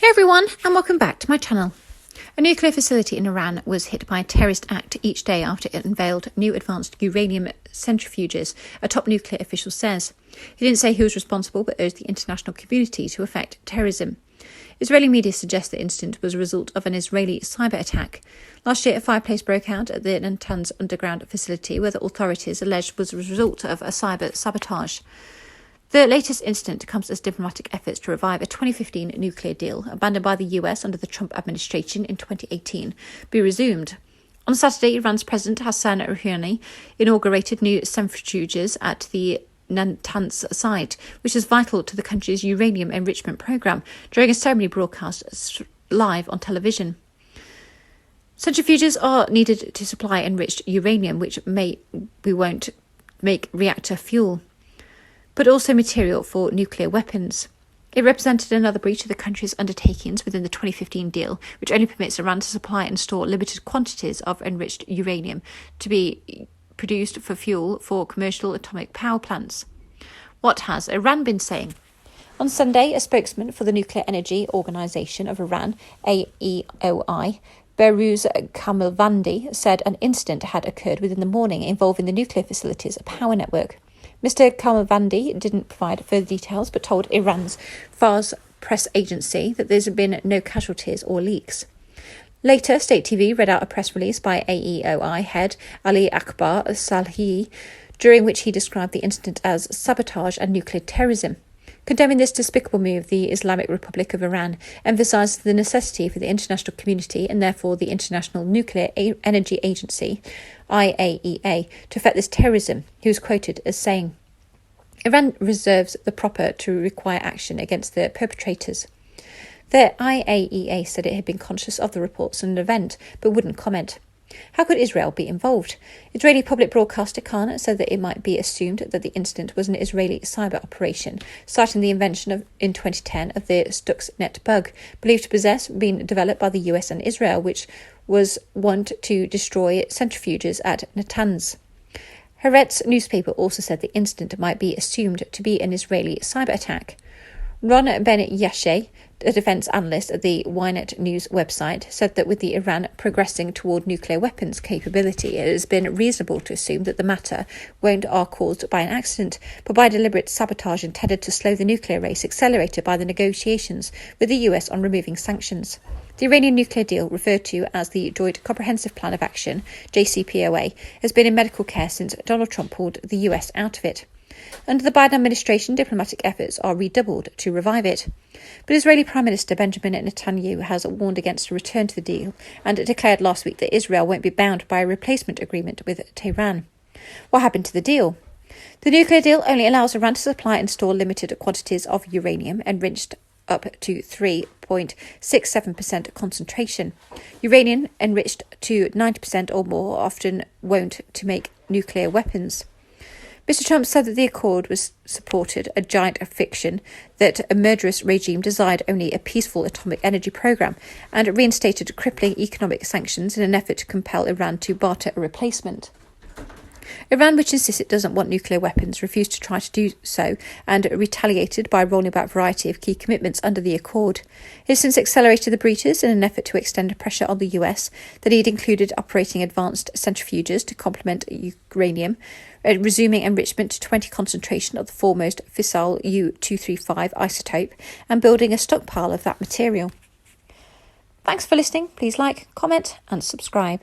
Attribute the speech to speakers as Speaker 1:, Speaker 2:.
Speaker 1: Hey everyone, and welcome back to my channel. A nuclear facility in Iran was hit by a terrorist act each day after it unveiled new advanced uranium centrifuges, a top nuclear official says. He didn't say who was responsible, but urged the international community to effect terrorism. Israeli media suggest the incident was a result of an Israeli cyber attack. Last year, a fireplace broke out at the Natanz underground facility, where the authorities alleged was a result of a cyber sabotage. The latest incident comes as diplomatic efforts to revive a 2015 nuclear deal abandoned by the US under the Trump administration in 2018 be resumed. On Saturday, Iran's President Hassan Rouhani inaugurated new centrifuges at the Natanz site, which is vital to the country's uranium enrichment program, during a ceremony broadcast live on television. Centrifuges are needed to supply enriched uranium, which won't make reactor fuel, but also material for nuclear weapons. It represented another breach of the country's undertakings within the 2015 deal, which only permits Iran to supply and store limited quantities of enriched uranium to be produced for fuel for commercial atomic power plants. What has Iran been saying? On Sunday, a spokesman for the Nuclear Energy Organization of Iran, AEOI, Behrouz Kamalvandi, said an incident had occurred within the morning involving the nuclear facility's power network. Mr. Kamalvandi didn't provide further details, but told Iran's Fars press agency that there's been no casualties or leaks. Later, State TV read out a press release by AEOI head Ali Akbar Salhi, during which he described the incident as sabotage and nuclear terrorism. Condemning this despicable move, the Islamic Republic of Iran emphasised the necessity for the international community, and therefore the International Nuclear Energy Agency, IAEA, to effect this terrorism. He was quoted as saying, "Iran reserves the proper to require action against the perpetrators." The IAEA said it had been conscious of the reports on an event, but wouldn't comment. How could Israel be involved? Israeli public broadcaster Khan said that it might be assumed that the incident was an Israeli cyber operation, citing the invention in 2010 of the Stuxnet bug, believed to possess been developed by the US and Israel, which was wont to destroy centrifuges at Natanz. Haaretz newspaper also said the incident might be assumed to be an Israeli cyber attack. Ron Ben Yasheh, a defence analyst at the Ynet News website, said that with the Iran progressing toward nuclear weapons capability, it has been reasonable to assume that the matter won't are caused by an accident, but by deliberate sabotage intended to slow the nuclear race accelerated by the negotiations with the US on removing sanctions. The Iranian nuclear deal, referred to as the Joint Comprehensive Plan of Action, JCPOA, has been in medical care since Donald Trump pulled the US out of it. Under the Biden administration, diplomatic efforts are redoubled to revive it. But Israeli Prime Minister Benjamin Netanyahu has warned against a return to the deal and declared last week that Israel won't be bound by a replacement agreement with Tehran. What happened to the deal? The nuclear deal only allows Iran to supply and store limited quantities of uranium enriched up to 3.67% concentration. Uranium enriched to 90% or more often won't to make nuclear weapons. Mr. Trump said that the accord was supported a giant fiction, that a murderous regime desired only a peaceful atomic energy program, and reinstated crippling economic sanctions in an effort to compel Iran to barter a replacement. Iran, which insists it doesn't want nuclear weapons, refused to try to do so and retaliated by rolling back a variety of key commitments under the accord. It has since accelerated the breaches in an effort to extend pressure on the US that it included operating advanced centrifuges to complement uranium, resuming enrichment to 20 concentration of the foremost fissile U-235 isotope, and building a stockpile of that material. Thanks for listening. Please like, comment and subscribe.